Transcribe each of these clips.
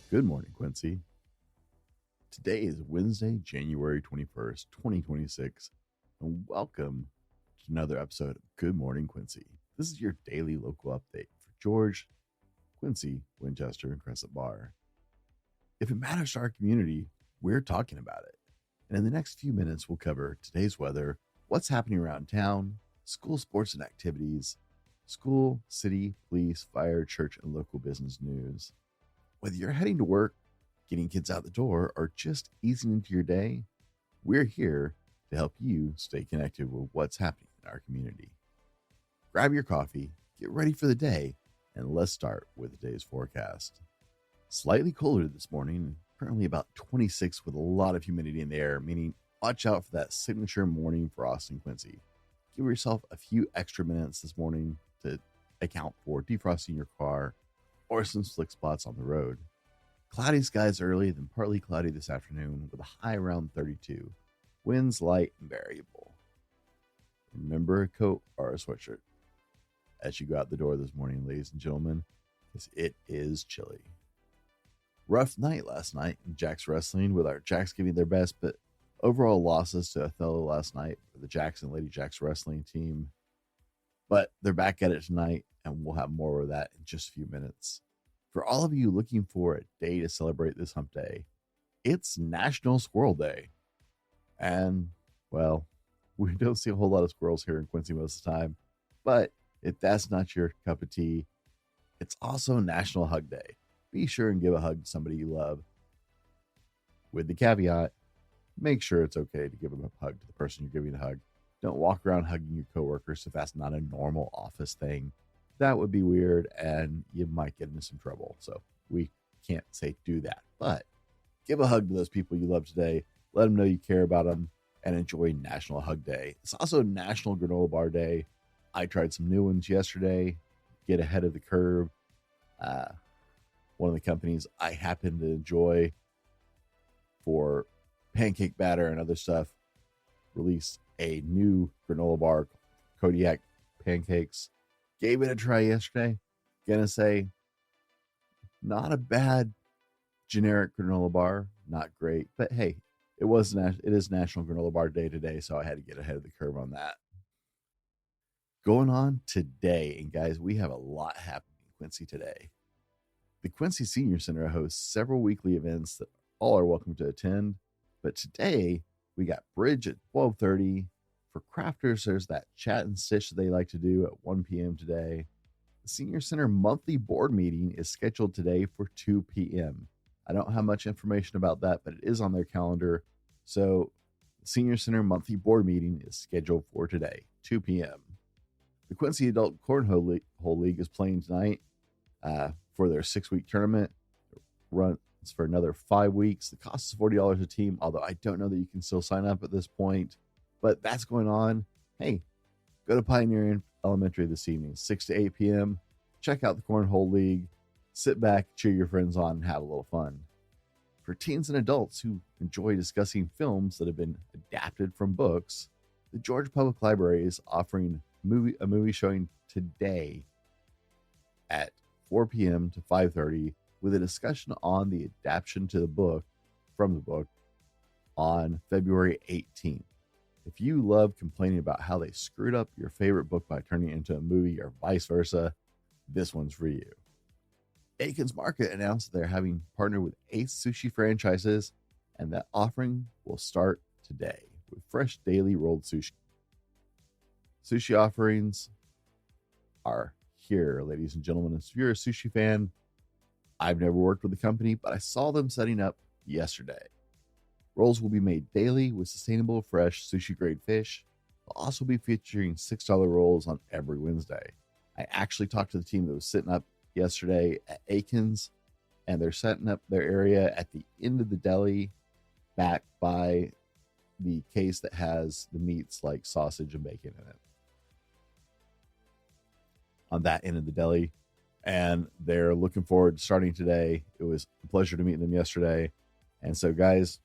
Good morning, Quincy. Today is Wednesday, January 21st, 2026, and welcome to another episode of Good Morning, Quincy. This is your daily local update for George, Quincy, Winchester, and Crescent Bar. If it matters to our community, we're talking about it. And in the next few minutes, we'll cover today's weather, what's happening around town, school sports and activities, school, city, police, fire, church, and local business news. Whether you're heading to work, getting kids out the door, or just easing into your day, we're here to help you stay connected with what's happening in our community. Grab your coffee, get ready for the day, and let's start with today's forecast. Slightly colder this morning, currently about 26 with a lot of humidity in the air, meaning watch out for that signature morning frost in Quincy. Give yourself a few extra minutes this morning to account for defrosting your car or some slick spots on the road. Cloudy skies early, then partly cloudy this afternoon with a high around 32. Winds light and variable. Remember a coat or a sweatshirt as you go out the door this morning, ladies and gentlemen, because it is chilly. Rough night last night in Jacks Wrestling with our Jacks giving their best, but overall losses to Othello last night for the Jacks and Lady Jacks Wrestling team. But they're back at it tonight, and we'll have more of that in just a few minutes. For all of you looking for a day to celebrate this hump day, it's National Squirrel Day. And, well, we don't see a whole lot of squirrels here in Quincy most of the time, but if that's not your cup of tea, it's also National Hug Day. Be sure and give a hug to somebody you love. With the caveat, make sure it's okay to give a hug to the person you're giving a hug. Don't walk around hugging your coworkers if that's not a normal office thing. That would be weird and you might get into some trouble. So we can't say do that, but give a hug to those people you love today. Let them know you care about them and enjoy National Hug Day. It's also National Granola Bar Day. I tried some new ones yesterday. Get ahead of the curve. One of the companies I happen to enjoy for pancake batter and other stuff released a new granola bar, Kodiak Pancakes. Gave it a try yesterday. Gonna say, not a bad generic granola bar. Not great, but hey, it is National Granola Bar Day today, so I had to get ahead of the curve on that. Going on today, and guys, we have a lot happening in Quincy today. The Quincy Senior Center hosts several weekly events that all are welcome to attend, but today we got Bridge at 12:30. For crafters, there's that chat and stitch that they like to do at 1 p.m. today. The Senior Center monthly board meeting is scheduled today for 2 p.m. I don't have much information about that, but it is on their calendar. So the Senior Center monthly board meeting is scheduled for today, 2 p.m. The Quincy Adult Cornhole League is playing tonight for their 6-week tournament. It runs for another 5 weeks. The cost is $40 a team, although I don't know that you can still sign up at this point. But that's going on. Hey, go to Pioneer Elementary this evening, 6 to 8 p.m. Check out the Cornhole League. Sit back, cheer your friends on, and have a little fun. For teens and adults who enjoy discussing films that have been adapted from books, the Georgia Public Library is offering a movie showing today at 4 p.m. to 5:30 with a discussion on the adaptation to the book from the book on February 18th. If you love complaining about how they screwed up your favorite book by turning it into a movie or vice versa, this one's for you. Aiken's Market announced they're having partnered with Ace Sushi franchises, and that offering will start today with fresh daily rolled sushi. Sushi offerings are here, ladies and gentlemen. If you're a sushi fan, I've never worked with the company, but I saw them setting up yesterday. Rolls will be made daily with sustainable, fresh, sushi-grade fish. They'll also be featuring $6 rolls on every Wednesday. I actually talked to the team that was sitting up yesterday at Aiken's, and they're setting up their area at the end of the deli, back by the case that has the meats like sausage and bacon in it. On that end of the deli, and they're looking forward to starting today. It was a pleasure to meet them yesterday. And so, guys,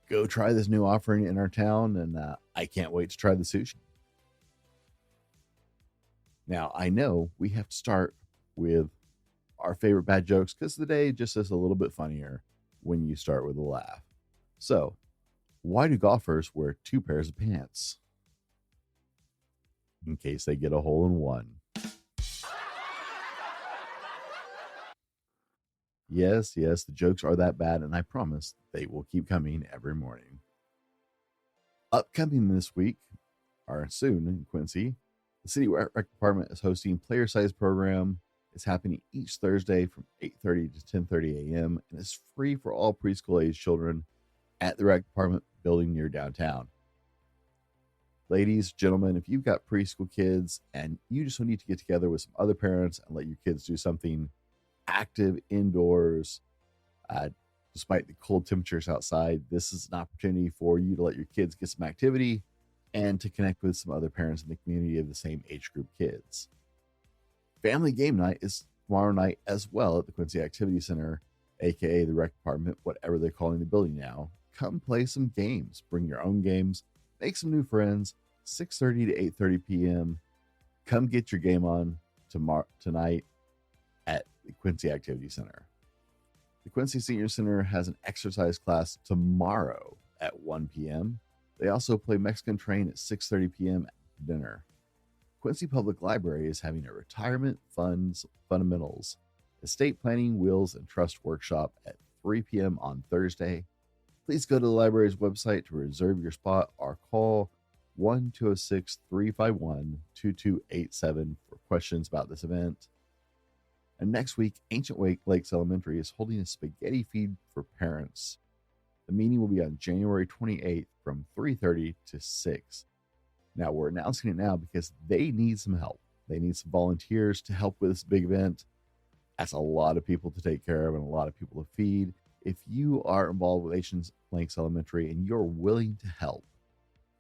go try this new offering in our town, and I can't wait to try the sushi. Now, I know we have to start with our favorite bad jokes, because the day just is a little bit funnier when you start with a laugh. So, why do golfers wear two pairs of pants? In case they get a hole in one. Yes, the jokes are that bad, and I promise they will keep coming every morning. Upcoming this week, or soon in Quincy, the City Rec Department is hosting Player Size Program. It's happening each Thursday from 8:30 to 10:30 a.m. and it's free for all preschool age children at the Rec Department building near downtown. Ladies, gentlemen, if you've got preschool kids and you just need to get together with some other parents and let your kids do something active indoors, despite the cold temperatures outside, this is an opportunity for you to let your kids get some activity and to connect with some other parents in the community of the same age group kids. Family game night is tomorrow night as well at the Quincy Activity Center, aka the Rec Department, whatever they're calling the building now. Come play some games. Bring your own games. Make some new friends. 6:30 to 8:30 p.m. Come get your game on tonight at the Quincy Activity Center. The Quincy Senior Center has an exercise class tomorrow at 1 p.m. They also play Mexican Train at 6:30 p.m. at dinner. Quincy Public Library is having a retirement funds fundamentals, estate planning, wills, and trust workshop at 3 p.m. on Thursday. Please go to the library's website to reserve your spot or call 1-206-351-2287 for questions about this event. And next week, Ancient Lakes Elementary is holding a spaghetti feed for parents. The meeting will be on January 28th from 3:30 to 6. Now, we're announcing it now because they need some help. They need some volunteers to help with this big event. That's a lot of people to take care of and a lot of people to feed. If you are involved with Ancient Lakes Elementary and you're willing to help,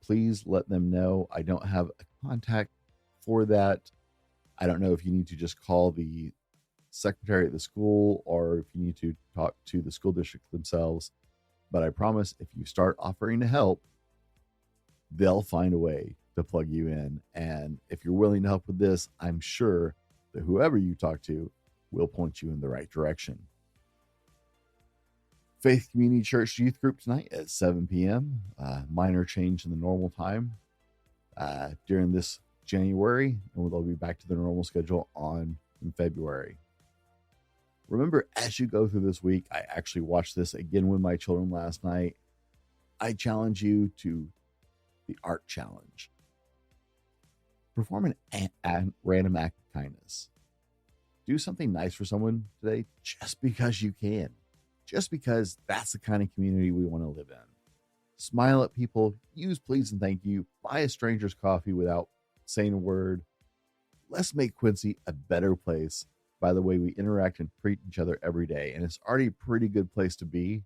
please let them know. I don't have a contact for that. I don't know if you need to just call the secretary at the school or if you need to talk to the school district themselves. But I promise if you start offering to help, they'll find a way to plug you in. And if you're willing to help with this, I'm sure that whoever you talk to will point you in the right direction. Faith Community Church Youth Group tonight at 7 p.m. Minor change in the normal time during this January, and they'll be back to the normal schedule in February. Remember, as you go through this week, I actually watched this again with my children last night. I challenge you to the art challenge. Perform a random act of kindness. Do something nice for someone today just because you can. Just because that's the kind of community we want to live in. Smile at people, use please and thank you, buy a stranger's coffee without saying a word. Let's make Quincy a better place by the way we interact and treat each other every day. And it's already a pretty good place to be.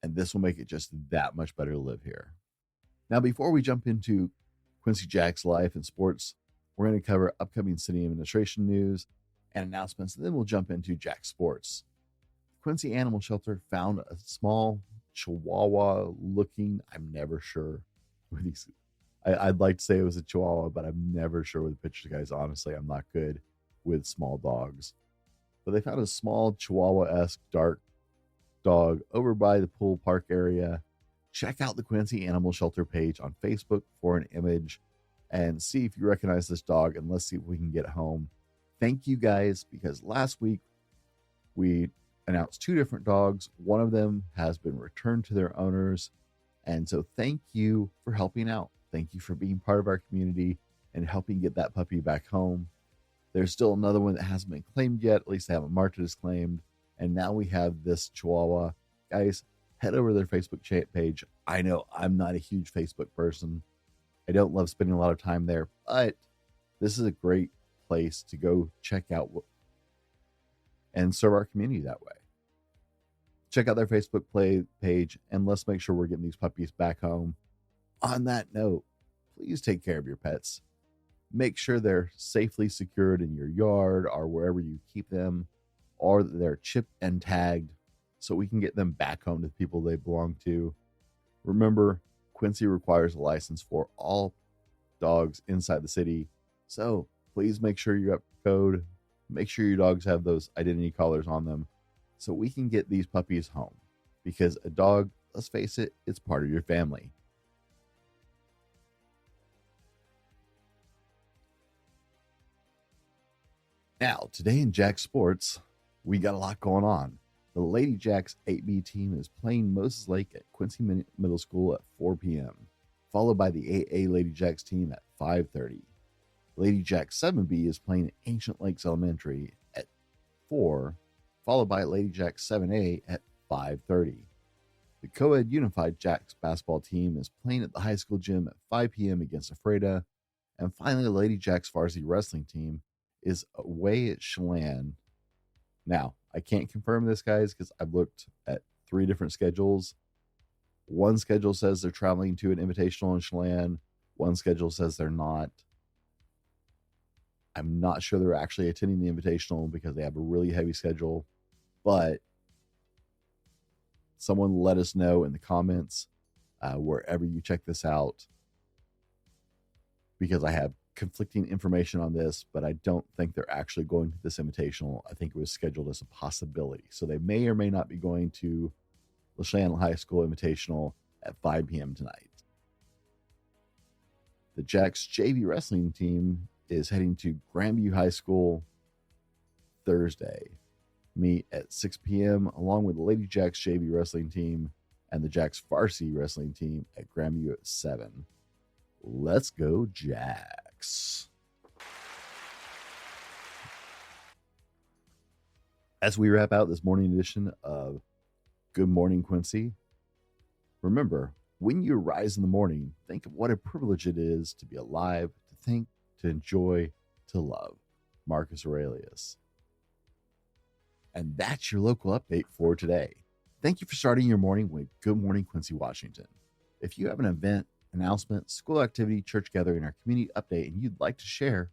And this will make it just that much better to live here. Now, before we jump into Quincy Jacks life and sports, we're going to cover upcoming city administration news and announcements, and then we'll jump into Jack Sports. Quincy Animal Shelter found a small Chihuahua looking, I'm never sure. I'd like to say it was a Chihuahua, but I'm never sure with the pictures, guys. Honestly, I'm not good with small dogs. But they found a small Chihuahua-esque dark dog over by the pool park area. Check out the Quincy Animal Shelter page on Facebook for an image and see if you recognize this dog, and let's see if we can get it home. Thank you guys, because last week we announced 2 different dogs. One of them has been returned to their owners. And so thank you for helping out. Thank you for being part of our community and helping get that puppy back home. There's still another one that hasn't been claimed yet. At least they haven't marked it as claimed. And now we have this Chihuahua. Guys, head over to their Facebook chat page. I know I'm not a huge Facebook person. I don't love spending a lot of time there, but this is a great place to go check out and serve our community that way. Check out their Facebook page, and let's make sure we're getting these puppies back home. On that note, please take care of your pets. Make sure they're safely secured in your yard or wherever you keep them, or that they're chipped and tagged so we can get them back home to the people they belong to. Remember, Quincy requires a license for all dogs inside the city, so please make sure you're up to code Make sure your dogs have those identity collars on them so we can get these puppies home. Because a dog, let's face it, it's part of your family. Now, today in Jack Sports, we got a lot going on. The Lady Jacks 8B team is playing Moses Lake at Quincy Middle School at 4 p.m., followed by the 8A Lady Jacks team at 5:30. Lady Jacks 7B is playing Ancient Lakes Elementary at 4, followed by Lady Jacks 7A at 5:30. The co-ed Unified Jacks basketball team is playing at the high school gym at 5 p.m. against Ephrata. And finally, the Lady Jacks varsity wrestling team is away at Chelan. Now, I can't confirm this, guys, because I've looked at 3 different schedules. One schedule says they're traveling to an invitational in Chelan. One schedule says they're not. I'm not sure they're actually attending the invitational because they have a really heavy schedule. But someone let us know in the comments wherever you check this out, because I have conflicting information on this, but I don't think they're actually going to this invitational. I think it was scheduled as a possibility. So they may or may not be going to Chelan High School Invitational at 5 p.m. tonight. The Jacks JV wrestling team is heading to Grandview High School Thursday. Meet at 6 p.m. along with the Lady Jacks JV wrestling team and the Jacks varsity wrestling team at Grandview at 7. Let's go, Jacks. As we wrap out this morning edition of Good Morning Quincy, remember, when you rise in the morning, think of what a privilege it is to be alive, to think, to enjoy, to love. Marcus Aurelius. And that's your local update for today. Thank you for starting your morning with Good Morning Quincy, Washington. If you have an event, announcement, school activity, church gathering, or community update and you'd like to share,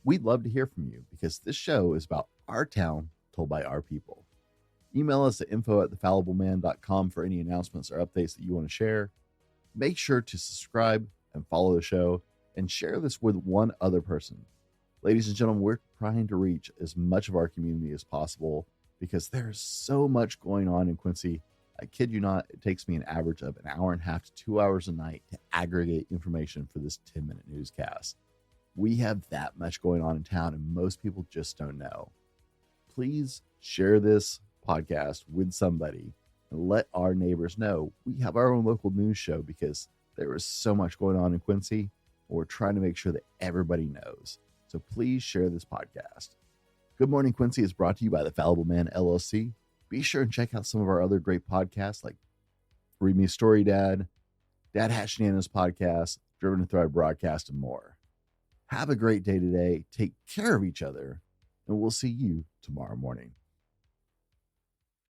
we'd love to hear from you because this show is about our town told by our people. Email us at info@thefallibleman.com for any announcements or updates that you want to share. Make sure to subscribe and follow the show and share this with one other person. Ladies and gentlemen, we're trying to reach as much of our community as possible because there's so much going on in Quincy. I kid you not, it takes me an average of an hour and a half to 2 hours a night to aggregate information for this 10-minute newscast. We have that much going on in town, and most people just don't know. Please share this podcast with somebody and let our neighbors know we have our own local news show because there is so much going on in Quincy, and we're trying to make sure that everybody knows. So please share this podcast. Good Morning Quincy is brought to you by The Fallible Man, LLC. Be sure and check out some of our other great podcasts like Read Me a Story, Dad Hat Shenanigans Podcast, Driven to Thrive Broadcast, and more. Have a great day today. Take care of each other, and we'll see you tomorrow morning.